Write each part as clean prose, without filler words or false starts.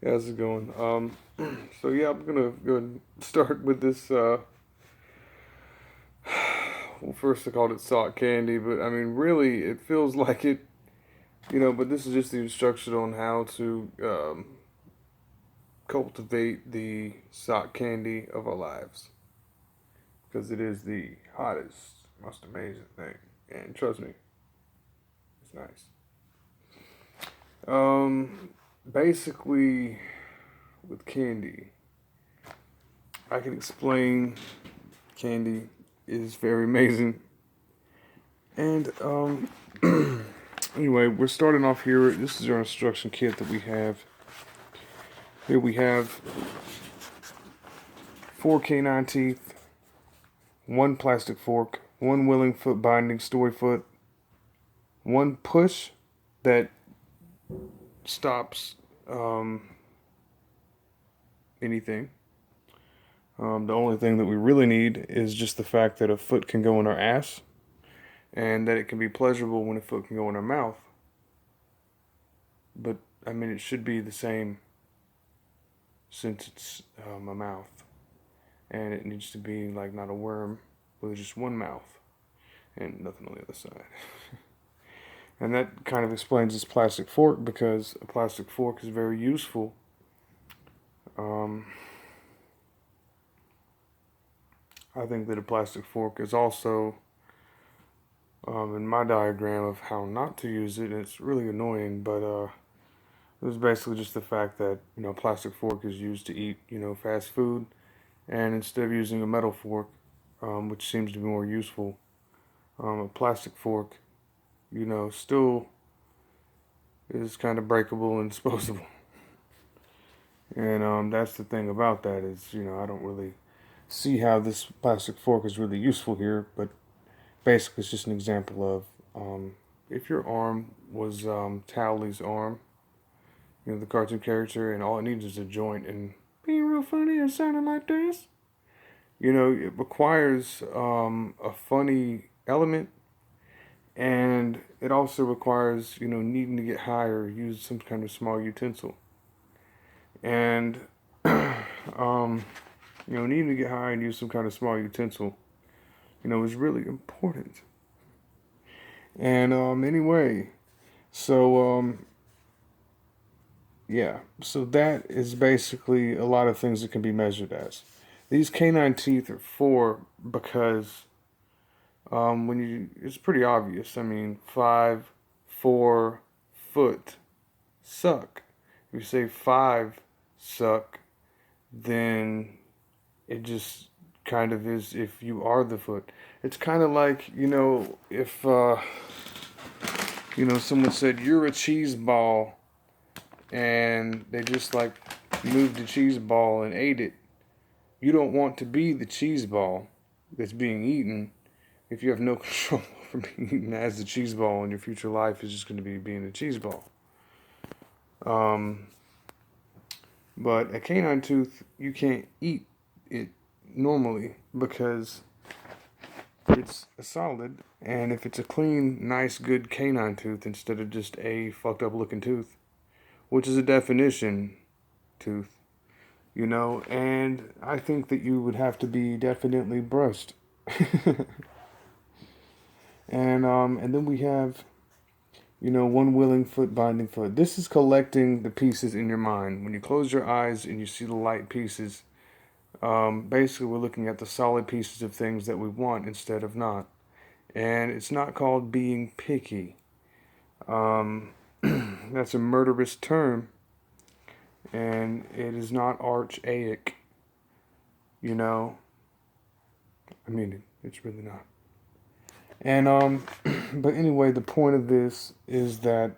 How's it going? So yeah, I'm gonna go and start with this. Well, first I called it sock candy, but I mean, really, it feels like it, But this is just the instruction on how to cultivate the sock candy of our lives, because it is the hottest, most amazing thing, and trust me, it's nice. Basically, with candy, I can explain candy is very amazing. And anyway, we're starting off here. This is our instruction kit that we have. Here we have 4 canine teeth, 1 plastic fork, 1 willing foot binding story foot, 1 push that stops anything. The only thing that we really need is just the fact that a foot can go in our ass, and that it can be pleasurable when a foot can go in our mouth. But I mean, it should be the same since it's a mouth, and it needs to be like not a worm with just one mouth and nothing on the other side. And that kind of explains this plastic fork, because a plastic fork is very useful. I think that a plastic fork is also in my diagram of how not to use it. It's really annoying, but it was basically just the fact that a plastic fork is used to eat fast food, and instead of using a metal fork, which seems to be more useful, a plastic fork, still is kind of breakable and disposable. And that's the thing about that is, I don't really see how this plastic fork is really useful here, but basically it's just an example of if your arm was Towley's arm, the cartoon character, and all it needs is a joint and being real funny and sounding like this. It requires a funny element, and it also requires, needing to get high or use some kind of small utensil. And, needing to get high and use some kind of small utensil, is really important. And, anyway, so, yeah, so that is basically a lot of things that can be measured as. These canine teeth are 4 because it's pretty obvious. I mean, 5, 4, foot, suck. If you say 5, suck, then it just kind of is if you are the foot. It's kind of like, if, someone said, you're a cheese ball, and they just like moved the cheese ball and ate it. You don't want to be the cheese ball that's being eaten if you have no control over being eaten as the cheese ball, and your future life is just going to be being a cheese ball. But a canine tooth, you can't eat it normally because it's a solid, and if it's a clean, nice, good canine tooth instead of just a fucked up looking tooth, which is a definition tooth, and I think that you would have to be definitely brushed. And then we have 1 willing foot binding foot. This is collecting the pieces in your mind. When you close your eyes and you see the light pieces, basically we're looking at the solid pieces of things that we want instead of not. And it's not called being picky. That's a murderous term, and it is not archaic. I mean, it's really not. And but anyway, the point of this is that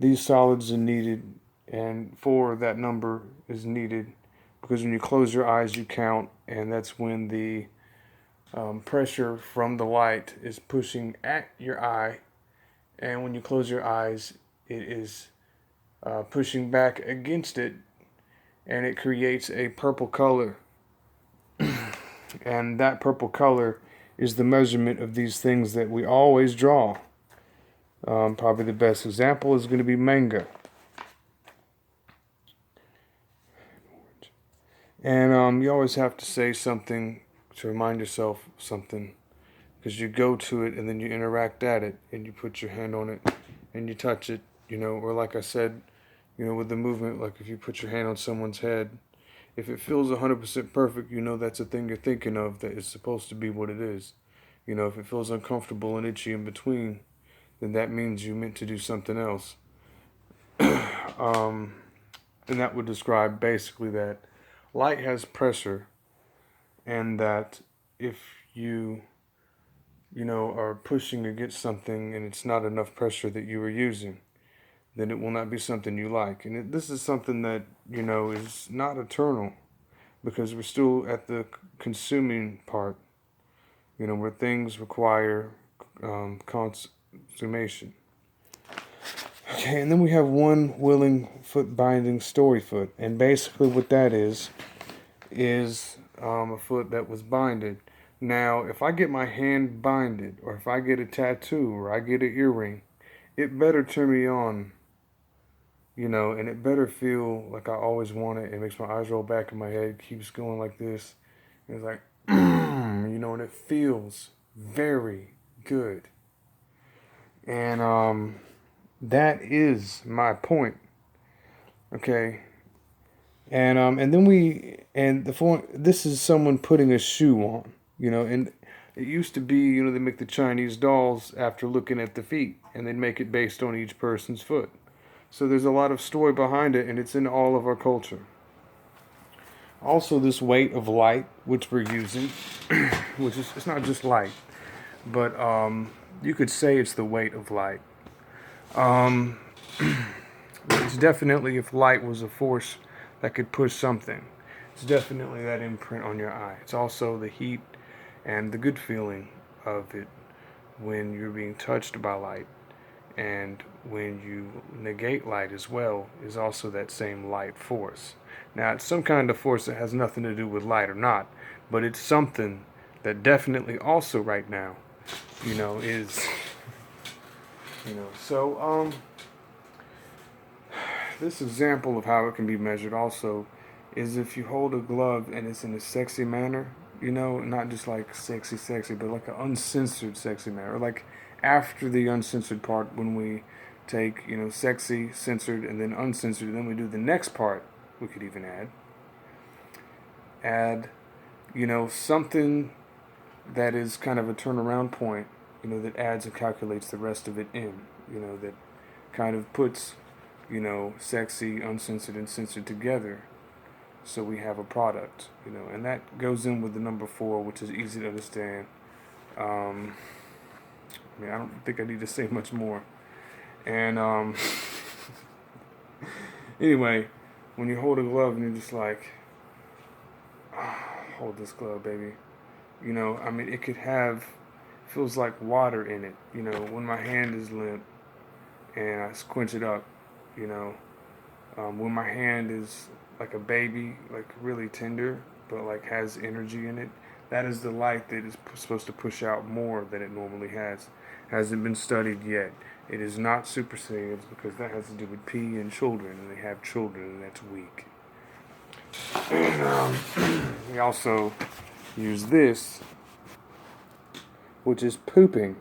these solids are needed, and 4, that number is needed, because when you close your eyes, you count, and that's when the pressure from the light is pushing at your eye, and when you close your eyes, it is pushing back against it, and it creates a purple color. And that purple color is the measurement of these things that we always draw. Probably the best example is going to be manga. And you always have to say something to remind yourself something, because you go to it and then you interact at it and you put your hand on it and you touch it, or like I said, with the movement, like if you put your hand on someone's head, if it feels 100% perfect, that's the thing you're thinking of that is supposed to be what it is. If it feels uncomfortable and itchy in between, then that means you meant to do something else. um, and that would describe basically that light has pressure, and that if are pushing against something and it's not enough pressure that you are using, then it will not be something you like. And this is something that, is not eternal, because we're still at the consuming part, where things require consummation. Okay, and then we have one willing foot binding story foot. And basically what that is a foot that was binded. Now, if I get my hand binded, or if I get a tattoo, or I get an earring, it better turn me on, and it better feel like I always want it. It makes my eyes roll back in my head, keeps going like this. And it's like, and it feels very good. And that is my point. Okay. And then this is someone putting a shoe on, and it used to be, they make the Chinese dolls after looking at the feet, and they'd make it based on each person's foot. So there's a lot of story behind it, and it's in all of our culture. Also, this weight of light, which we're using, it's not just light, but you could say it's the weight of light. It's definitely, if light was a force that could push something, it's definitely that imprint on your eye. It's also the heat and the good feeling of it when you're being touched by light. And when you negate light as well, is also that same light force. Now, it's some kind of force that has nothing to do with light or not, but it's something that definitely also right now, is, so, this example of how it can be measured also is if you hold a glove and it's in a sexy manner, not just like sexy, but like an uncensored sexy manner, or like after the uncensored part, when we take, sexy, censored, and then uncensored, and then we do the next part, we could even add, something that is kind of a turnaround point, that adds and calculates the rest of it in, that kind of puts, sexy, uncensored, and censored together, so we have a product, and that goes in with the number 4, which is easy to understand. I don't think I need to say much more. And anyway, when you hold a glove and you're just like, hold this glove, baby. It could feels like water in it. When my hand is limp and I squinch it up, when my hand is like a baby, like really tender, but like has energy in it, that is the light that is supposed to push out more than it normally has. Hasn't been studied yet. It is not Super Saiyans, because that has to do with pee and children, and they have children, and that's weak. And we also use this, which is pooping.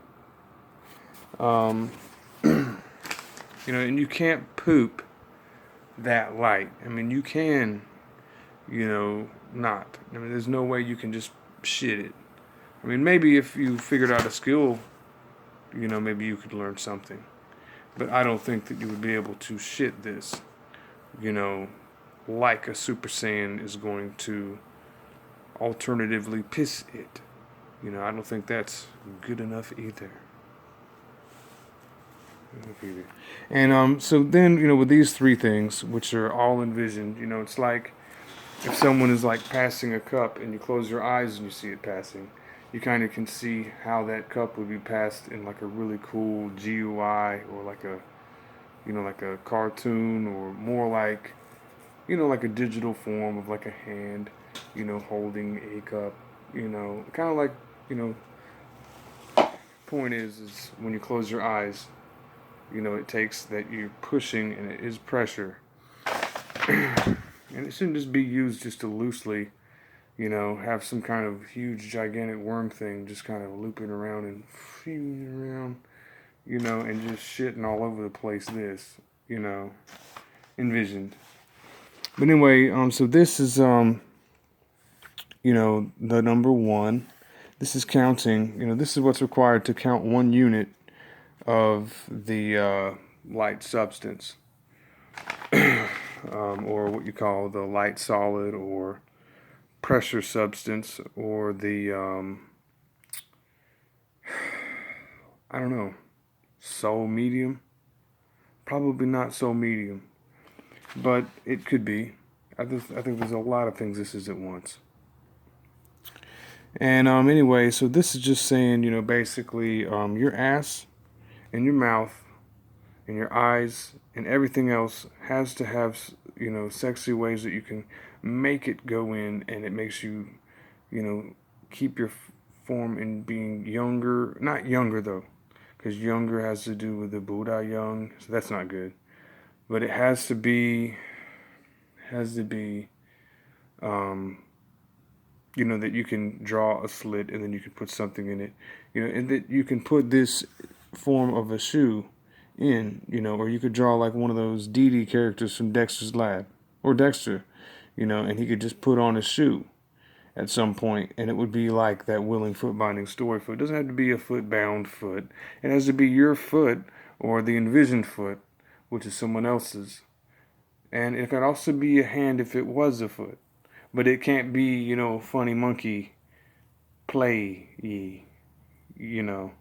And you can't poop that light. You can, not. There's no way you can just shit it. Maybe if you figured out a skill, maybe you could learn something. But I don't think that you would be able to shit this, like a Super Saiyan is going to alternatively piss it. I don't think that's good enough either. And so then, with these 3 things, which are all envisioned, it's like if someone is like passing a cup and you close your eyes and you see it passing, you kind of can see how that cup would be passed in like a really cool GUI, or like a, like a cartoon, or more like, like a digital form of like a hand, holding a cup, kind of like, point is when you close your eyes, it takes that you're pushing and it is pressure. And it shouldn't just be used just to loosely, you know, have some kind of huge, gigantic worm thing just kind of looping around and feeding around, you know, and just shitting all over the place. This, you know, envisioned. But anyway, so this is, you know, the number one. This is counting, you know, this is what's required to count 1 unit of the light substance, or what you call the light solid, or pressure substance, or the, I don't know, soul medium? Probably not soul medium, but it could be. I think there's a lot of things this is at once. And anyway, so this is just saying, you know, basically your ass and your mouth and your eyes and everything else has to have, you know, sexy ways that you can make it go in, and it makes you, you know, keep your form in being younger. Not younger though, because younger has to do with the Buddha young, so that's not good. But it has to be, um, you know, that you can draw a slit and then you can put something in it, you know, and that you can put this form of a shoe in, you know, or you could draw like one of those DD characters from Dexter's Lab, or Dexter, you know, and he could just put on a shoe at some point, and it would be like that willing foot binding story foot. It doesn't have to be a foot bound foot. It has to be your foot or the envisioned foot, which is someone else's. And it could also be a hand if it was a foot. But it can't be, you know, funny monkey play, you know.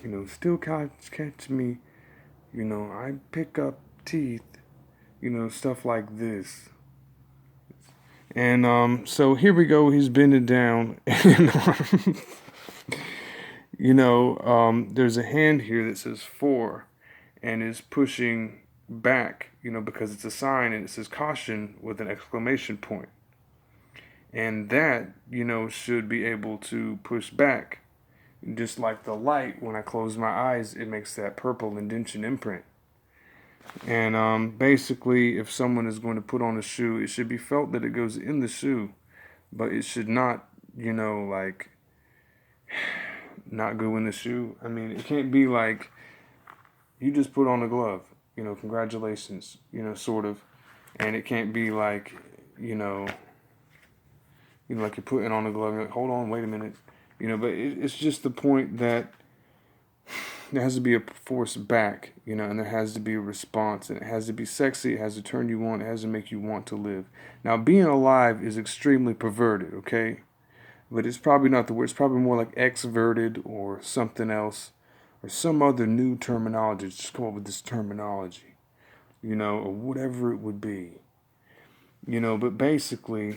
You know, still catch me, you know, I pick up teeth, you know, stuff like this. And so here we go, he's bending down, and you know, there's a hand here that says 4 and is pushing back, you know, because it's a sign and it says caution with an exclamation point. And that, you know, should be able to push back. Just like the light, when I close my eyes, it makes that purple indentation imprint. And basically, if someone is going to put on a shoe, it should be felt that it goes in the shoe, but it should not, you know, like, not go in the shoe. I mean, it can't be like you just put on a glove, you know, congratulations, you know, sort of. And it can't be like, you know, like you're putting on a glove, you're like, hold on, wait a minute. You know, but it's just the point that there has to be a force back, you know, and there has to be a response, and it has to be sexy, it has to turn you on, it has to make you want to live. Now, being alive is extremely perverted, okay? But it's probably not the word. It's probably more like exverted or something else, or some other new terminology. Just come up with this terminology, you know, or whatever it would be. You know, but basically,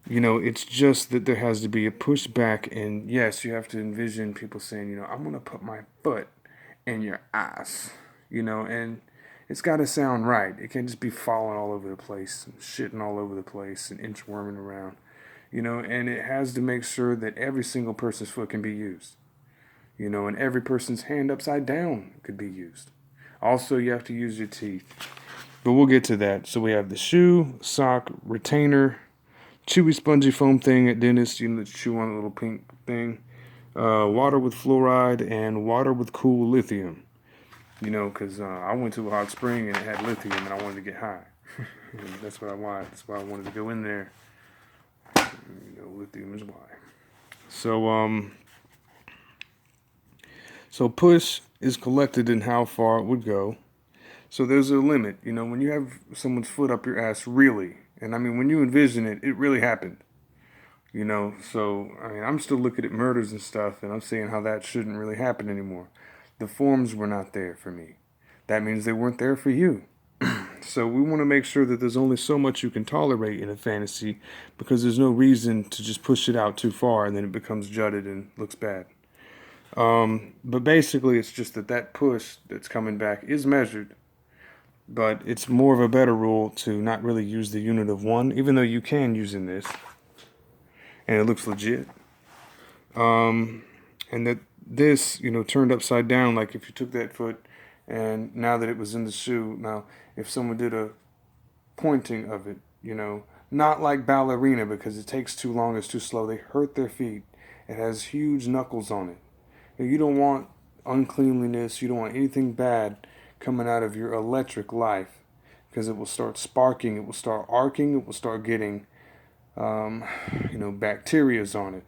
you know, it's just that there has to be a pushback, and yes, you have to envision people saying, you know, I'm gonna put my foot in your ass, you know, and it's got to sound right. It can't just be falling all over the place, and shitting all over the place, and inchworming around, you know, and it has to make sure that every single person's foot can be used, you know, and every person's hand upside down could be used. Also, you have to use your teeth, but we'll get to that. So we have the shoe, sock, retainer, chewy spongy foam thing at dentist, you know, that chew on a little pink thing, water with fluoride, and water with cool lithium. You know, because I went to a hot spring and it had lithium and I wanted to get high. That's what I wanted. That's why I wanted to go in there. You know, lithium is why. So, so push is collected in how far it would go. So there's a limit. You know, when you have someone's foot up your ass, really, and I mean, when you envision it, it really happened. You know, so, I mean, I'm still looking at murders and stuff, and I'm seeing how that shouldn't really happen anymore. The forms were not there for me. That means they weren't there for you. So we want to make sure that there's only so much you can tolerate in a fantasy, because there's no reason to just push it out too far and then it becomes jutted and looks bad. But basically, it's just that push that's coming back is measured, but it's more of a better rule to not really use the unit of 1, even though you can use in this, and it looks legit. And that this, you know, turned upside down, like if you took that foot and now that it was in the shoe, now if someone did a pointing of it, not like ballerina because it takes too long, it's too slow. They hurt their feet. It has huge knuckles on it. You don't want uncleanliness, you don't want anything bad coming out of your electric life because it will start sparking, it will start arcing, it will start getting, bacterias on it.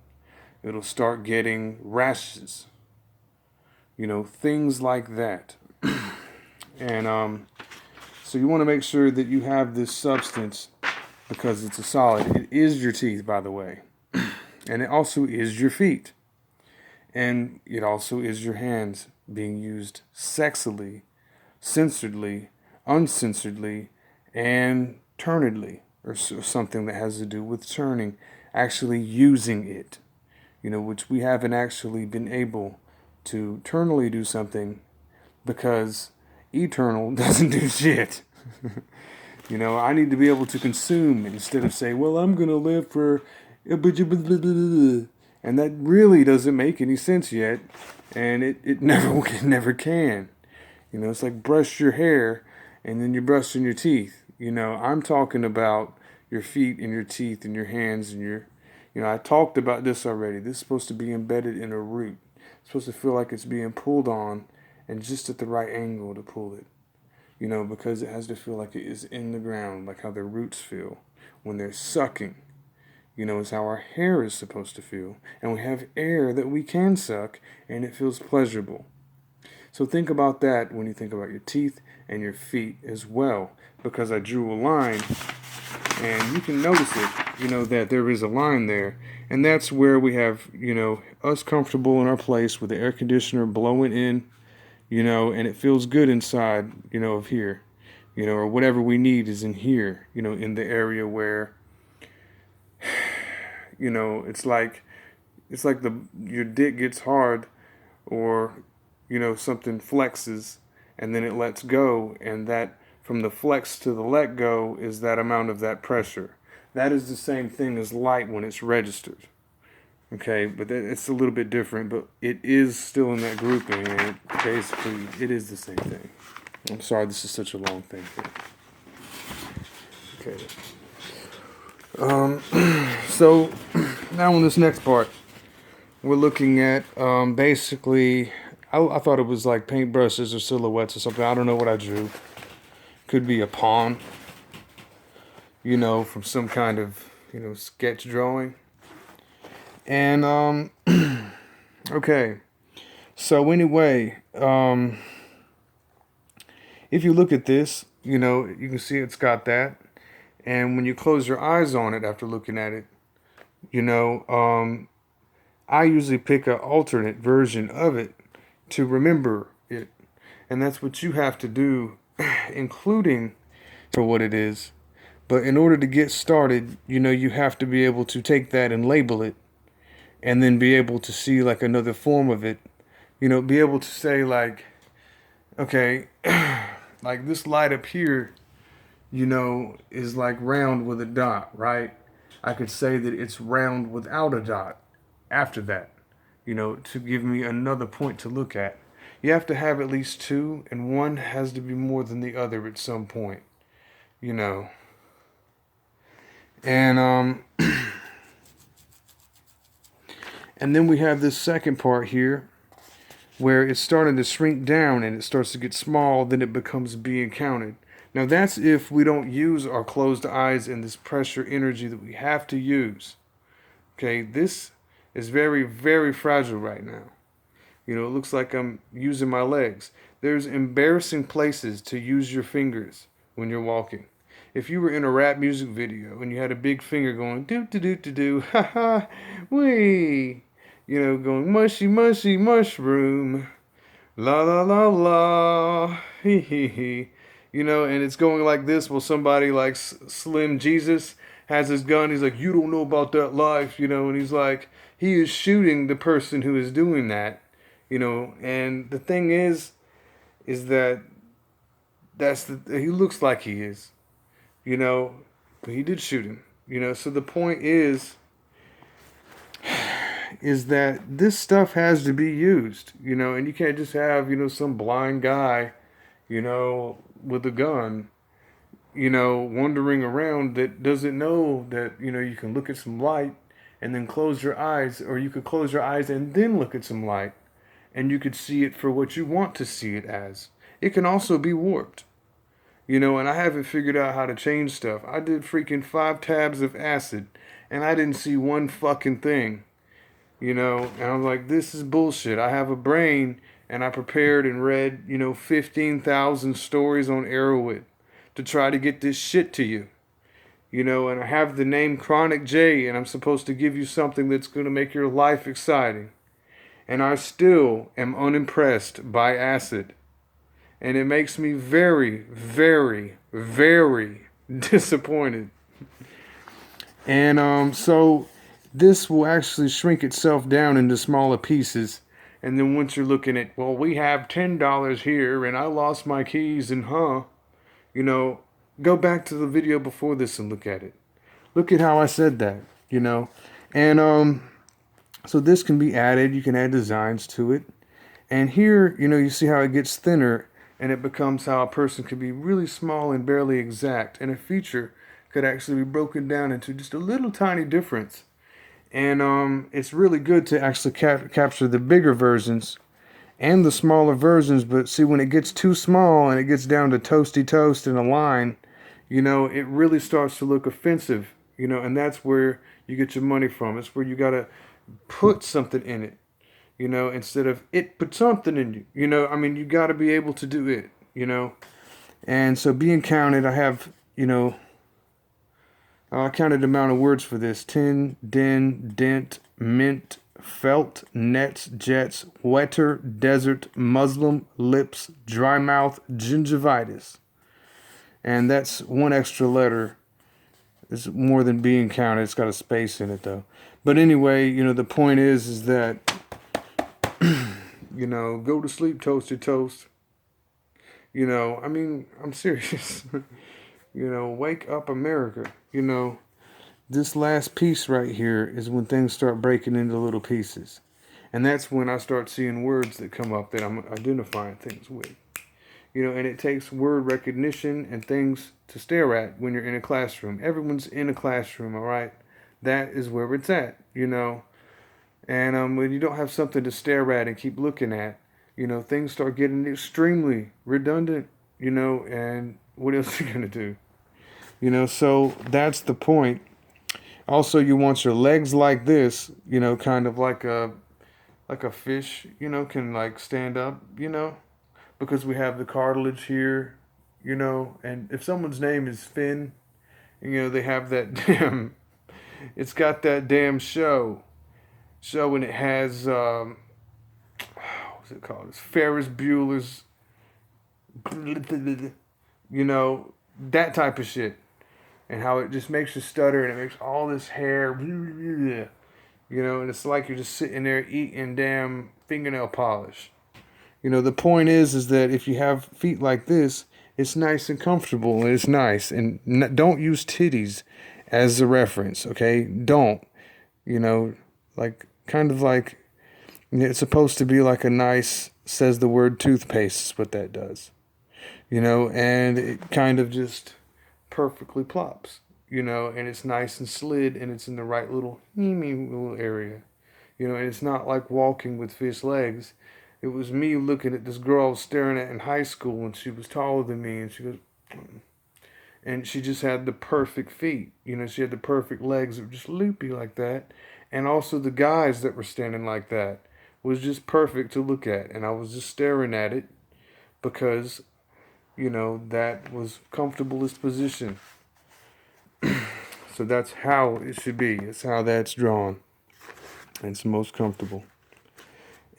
It'll start getting rashes, things like that. And so you want to make sure that you have this substance because it's a solid. It is your teeth, by the way. And it also is your feet. And it also is your hands being used sexily, censoredly, uncensoredly, and turnedly, or something that has to do with turning, actually using it, which we haven't actually been able to eternally do something because eternal doesn't do shit. I need to be able to consume instead of say, well, I'm going to live for... And that really doesn't make any sense yet. And it never can. It's like brush your hair and then you're brushing your teeth. I'm talking about your feet and your teeth and your hands and your... I talked about this already. This is supposed to be embedded in a root. It's supposed to feel like it's being pulled on and just at the right angle to pull it. Because it has to feel like it is in the ground, like how their roots feel when they're sucking. Is how our hair is supposed to feel. And we have air that we can suck, and it feels pleasurable. So think about that when you think about your teeth and your feet as well. Because I drew a line, and you can notice it, that there is a line there. And that's where we have, us comfortable in our place with the air conditioner blowing in, and it feels good inside, of here, or whatever we need is in here, in the area where, it's like your dick gets hard or, something flexes and then it lets go. And that from the flex to the let go is that amount of that pressure. That is the same thing as light when it's registered. Okay, but it's a little bit different, but it is still in that grouping, and basically, it is the same thing. I'm sorry, this is such a long thing. Okay. So, now on this next part, we're looking at, basically, I thought it was like paintbrushes or silhouettes or something. I don't know what I drew. Could be a pawn, from some kind of, sketch drawing. And, okay, so anyway, if you look at this, you can see it's got that. And when you close your eyes on it after looking at it, I usually pick an alternate version of it to remember it. And that's what you have to do, including for what it is. But in order to get started, you have to be able to take that and label it. And then be able to see like another form of it, be able to say like, okay, like this light up here, is like round with a dot, right? I could say that it's round without a dot after that, to give me another point to look at. You have to have at least two, and one has to be more than the other at some point, And, and then we have this second part here where it's starting to shrink down and it starts to get small, then it becomes being counted. Now that's if we don't use our closed eyes and this pressure energy that we have to use. Okay, this is very, very fragile right now. It looks like I'm using my legs. There's embarrassing places to use your fingers when you're walking. If you were in a rap music video and you had a big finger going do, ha ha, wee, going mushy, mushy, mushroom, la la la la, hee hee hee, and it's going like this while somebody like Slim Jesus has his gun. He's like, you don't know about that life, and he's like, he is shooting the person who is doing that, and the thing is that he looks like he is. But he did shoot him, so the point is that this stuff has to be used, and you can't just have, some blind guy, with a gun, wandering around that doesn't know that, you can look at some light and then close your eyes, or you could close your eyes and then look at some light, and you could see it for what you want to see it as. It can also be warped. And I haven't figured out how to change stuff. I did freaking 5 tabs of acid, and I didn't see one fucking thing. And I'm like, this is bullshit. I have a brain, and I prepared and read, 15,000 stories on Arrowhead to try to get this shit to you. And I have the name Chronic J, and I'm supposed to give you something that's going to make your life exciting. And I still am unimpressed by acid. And it makes me very, very, very disappointed. And so this will actually shrink itself down into smaller pieces. And then once you're looking at, well, we have $10 here and I lost my keys and go back to the video before this and look at it. Look at how I said that, And so this can be added. You can add designs to it. And here, you see how it gets thinner, and it becomes how a person could be really small and barely exact. And a feature could actually be broken down into just a little tiny difference. And it's really good to actually capture the bigger versions and the smaller versions. But see, when it gets too small and it gets down to toasty toast in a line, it really starts to look offensive. And that's where you get your money from. It's where you got to put something in it. Instead of it put something in you. You got to be able to do it, And so being counted, I have, I counted the amount of words for this. Tin, den, dent, mint, felt, nets, jets, wetter, desert, Muslim, lips, dry mouth, gingivitis. And that's one extra letter. It's more than being counted. It's got a space in it, though. But anyway, the point is that go to sleep, toasted toast. I'm serious. Wake up, America. This last piece right here is when things start breaking into little pieces. And that's when I start seeing words that come up that I'm identifying things with. And it takes word recognition and things to stare at when you're in a classroom. Everyone's in a classroom, all right? That is where it's at, And when you don't have something to stare at and keep looking at, things start getting extremely redundant, and what else are you going to do? So that's the point. Also, you want your legs like this, kind of like a fish, can like stand up, because we have the cartilage here, and if someone's name is Finn, they have that damn, it's got that damn show, and it has, what's it called? It's Ferris Bueller's, that type of shit, and how it just makes you stutter, and it makes all this hair, and it's like you're just sitting there eating damn fingernail polish. The point is that if you have feet like this, it's nice and comfortable, and it's nice. And don't use titties as a reference, okay? Don't. Kind of like, it's supposed to be like a nice, says the word toothpaste is what that does. And it kind of just perfectly plops, and it's nice and slid, and it's in the right little area. And it's not like walking with fish legs. It was me looking at this girl I was staring at in high school, and she was taller than me, and she goes, and she just had the perfect feet. She had the perfect legs that were just loopy like that. And also the guys that were standing like that was just perfect to look at. And I was just staring at it because, that was comfortablest position. So that's how it should be. It's how that's drawn. And it's the most comfortable.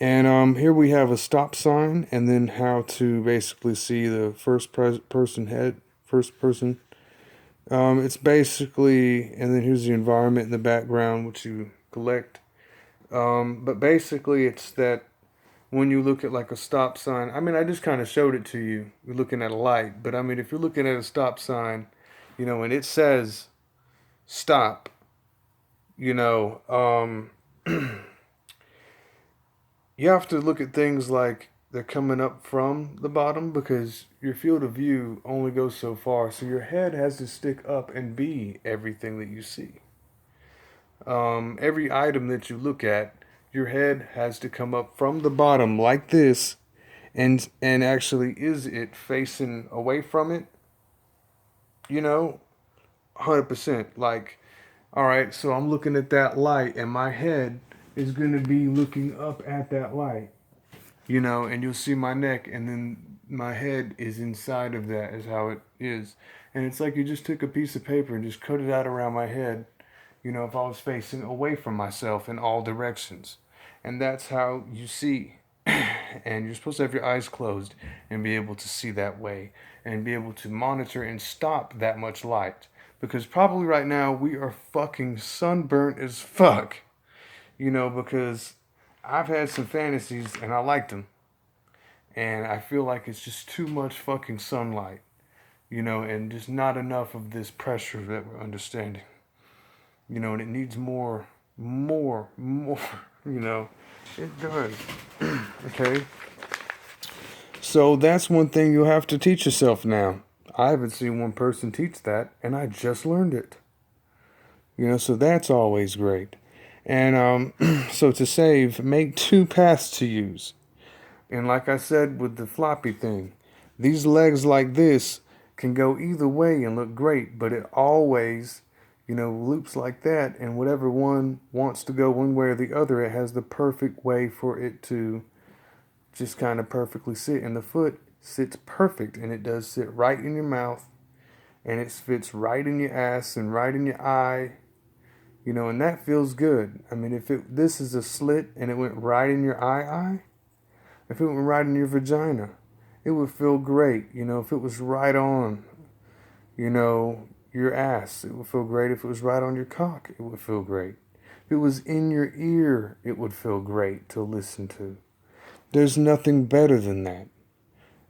And here we have a stop sign, and then how to basically see the first person. It's basically, and then here's the environment in the background, which you collect. But basically, it's that when you look at like a stop sign, I just kind of showed it to you. You're looking at a light, but if you're looking at a stop sign, and it says stop, you have to look at things like, they're coming up from the bottom because your field of view only goes so far. So your head has to stick up and be everything that you see. Every item that you look at, your head has to come up from the bottom like this, and actually, is it facing away from it? You know, 100%. Like, all right, so I'm looking at that light, and my head is gonna be looking up at that light. And you'll see my neck, and then my head is inside of that, is how it is. And it's like you just took a piece of paper and just cut it out around my head, if I was facing away from myself in all directions. And that's how you see. And you're supposed to have your eyes closed and be able to see that way and be able to monitor and stop that much light. Because probably right now we are fucking sunburnt as fuck. Because I've had some fantasies and I liked them. And I feel like it's just too much fucking sunlight, and just not enough of this pressure that we're understanding. And it needs more, It does. Okay? So that's one thing you'll have to teach yourself now. I haven't seen one person teach that, and I just learned it. So that's always great. And so to save, make 2 paths to use. And like I said with the floppy thing, these legs like this can go either way and look great, but it always, loops like that. And whatever one wants to go one way or the other, it has the perfect way for it to just kind of perfectly sit. And the foot sits perfect, and it does sit right in your mouth, and it fits right in your ass and right in your eye, and that feels good. I mean, if this is a slit and it went right in your eye, if it went right in your vagina, it would feel great. If it was right on, your ass, it would feel great. If it was right on your cock, it would feel great. If it was in your ear, it would feel great to listen to. There's nothing better than that.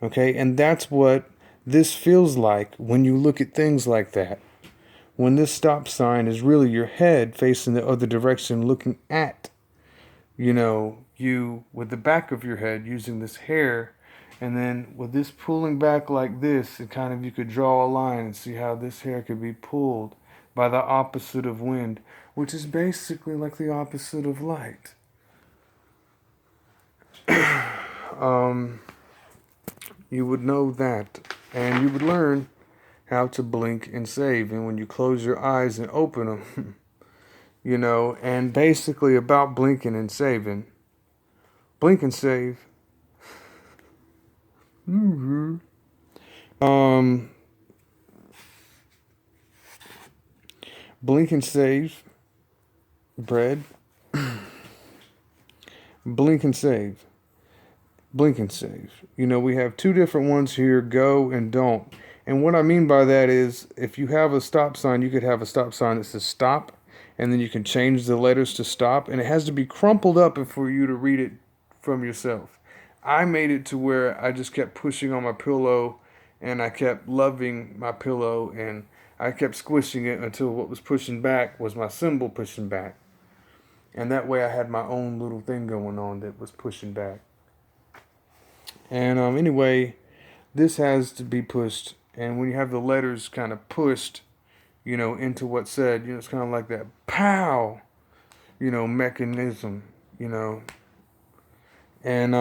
Okay? And that's what this feels like when you look at things like that. When this stop sign is really your head facing the other direction, looking at, you with the back of your head using this hair, and then with this pulling back like this, it kind of, you could draw a line and see how this hair could be pulled by the opposite of wind, which is basically like the opposite of light. You would know that, and you would learn how to blink and save. And when you close your eyes and open them, and basically about blinking and saving, blink and save. Blink and save. Bread. Blink and save. Blink and save. We have 2 different ones here, go and don't. And what I mean by that is, if you have a stop sign, you could have a stop sign that says stop, and then you can change the letters to stop, and it has to be crumpled up for you to read it from yourself. I made it to where I just kept pushing on my pillow, and I kept loving my pillow, and I kept squishing it until what was pushing back was my symbol pushing back. And that way I had my own little thing going on that was pushing back. And anyway, this has to be pushed. And when you have the letters kind of pushed, into what's said, it's kind of like that pow, mechanism, And,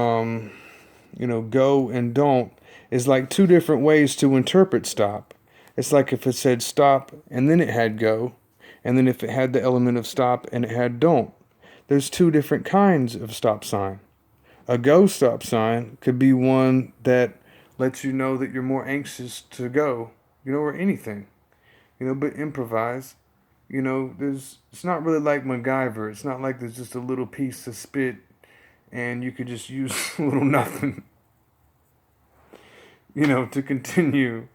go and don't is like 2 different ways to interpret stop. It's like if it said stop and then it had go, and then if it had the element of stop and it had don't. There's 2 different kinds of stop sign. A go stop sign could be one that lets you know that you're more anxious to go, or anything, but improvise. It's not really like MacGyver. It's not like there's just a little piece of spit and you could just use a little nothing, to continue.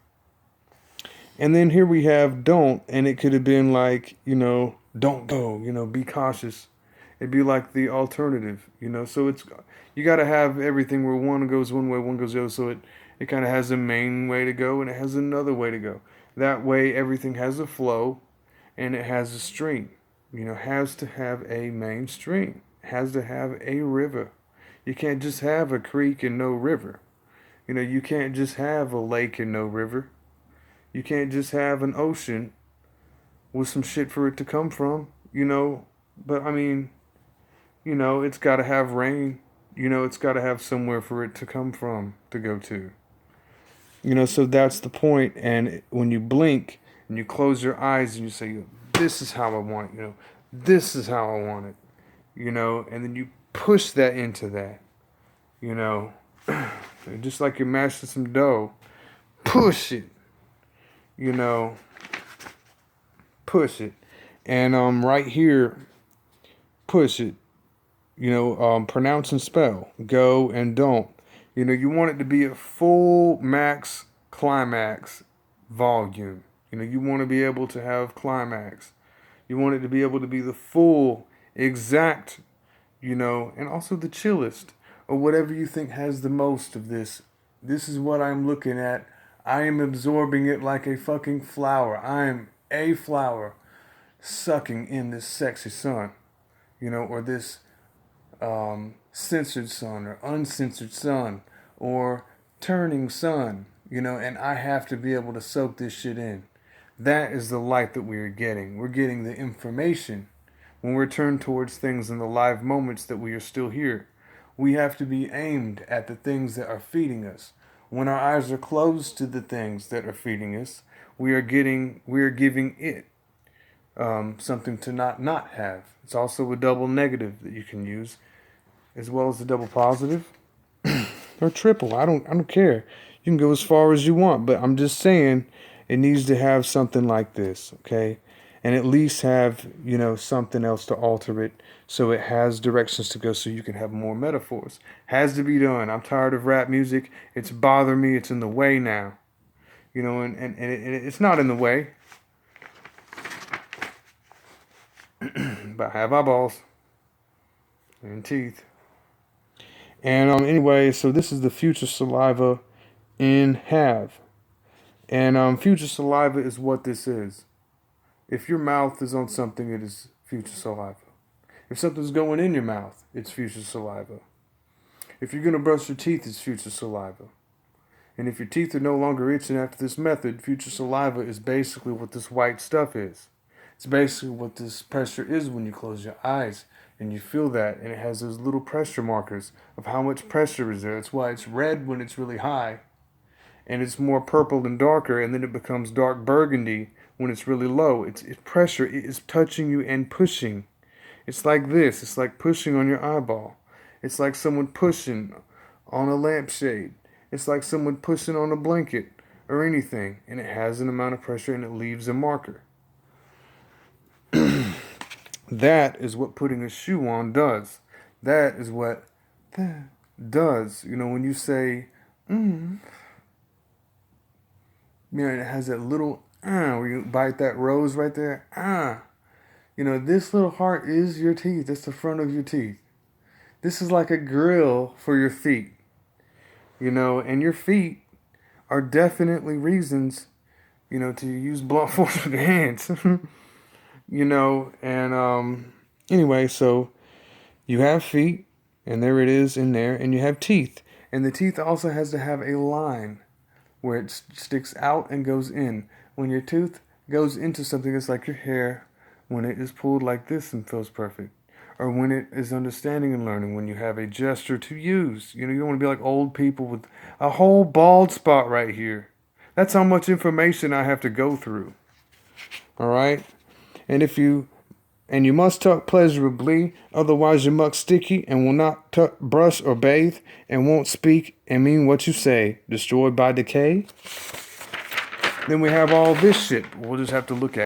And then here we have don't, and it could have been like, don't go, be cautious. It'd be like the alternative, so you got to have everything where one goes one way, one goes the other, so it kind of has a main way to go and it has another way to go. That way everything has a flow and it has a stream, has to have a main stream, has to have a river, You can't just have a creek and no river. You know, you can't just have a lake and no river. You can't just have an ocean with some shit for it to come from, you know. But I mean, you know, it's got to have rain. You know, it's got to have somewhere for it to come from, to go to. You know, so that's the point. And when you blink and you close your eyes and you say, this is how I want it, you know, this is how I want it, you know, and then you push that into that, you know, just like you're mashing some dough, push it, you know, push it. And right here, push it, you know, pronounce and spell, go and don't. You know, you want it to be a full max climax volume. You know, you want to be able to have climax. You want it to be able to be the full, exact, you know, and also the chillest, or whatever you think has the most of this. This is what I'm looking at. I am absorbing it like a fucking flower. I am a flower sucking in this sexy sun, you know, or this censored sun or uncensored sun or turning sun, you know, and I have to be able to soak this shit in. That is the light that we are getting. We're getting the information. When we're turned towards things in the live moments that we are still here, we have to be aimed at the things that are feeding us. When our eyes are closed to the things that are feeding us, we are giving it something to not have. It's also a double negative that you can use, as well as a double positive or triple. I don't care. You can go as far as you want, but I'm just saying it needs to have something like this, okay? And at least have, you know, something else to alter it so it has directions to go so you can have more metaphors. Has to be done. I'm tired of rap music. It's bothering me. It's in the way now. You know, and it's not in the way. But I have eyeballs and teeth. And anyway, so this is the future saliva in have. And future saliva is what this is. If your mouth is on something, it is future saliva. If something's going in your mouth, it's future saliva. If you're going to brush your teeth, it's future saliva. And if your teeth are no longer itching after this method, future saliva is basically what this white stuff is. It's basically what this pressure is when you close your eyes and you feel that, and it has those little pressure markers of how much pressure is there. That's why it's red when it's really high, and it's more purple and darker, and then it becomes dark burgundy when it's really low. It's pressure. It is touching you and pushing. It's like this. It's like pushing on your eyeball. It's like someone pushing on a lampshade. It's like someone pushing on a blanket or anything, and it has an amount of pressure and it leaves a marker. That is what putting a shoe on does. That is what that does. You know, when you say, you know, it has that little, where you bite that rose right there, You know, this little heart is your teeth. That's the front of your teeth. This is like a grill for your feet. You know, and your feet are definitely reasons, you know, to use blunt force with your hands. You know, and anyway, so you have feet, and there it is in there, and you have teeth. And the teeth also has to have a line where it sticks out and goes in. When your tooth goes into something, it's like your hair when it is pulled like this and feels perfect. Or when it is understanding and learning, when you have a gesture to use. You know, you don't want to be like old people with a whole bald spot right here. That's how much information I have to go through. All right? And you must tuck pleasurably, otherwise your muck sticky and will not tuck, brush, or bathe, and won't speak and mean what you say, destroyed by decay. Then we have all this shit we'll just have to look at.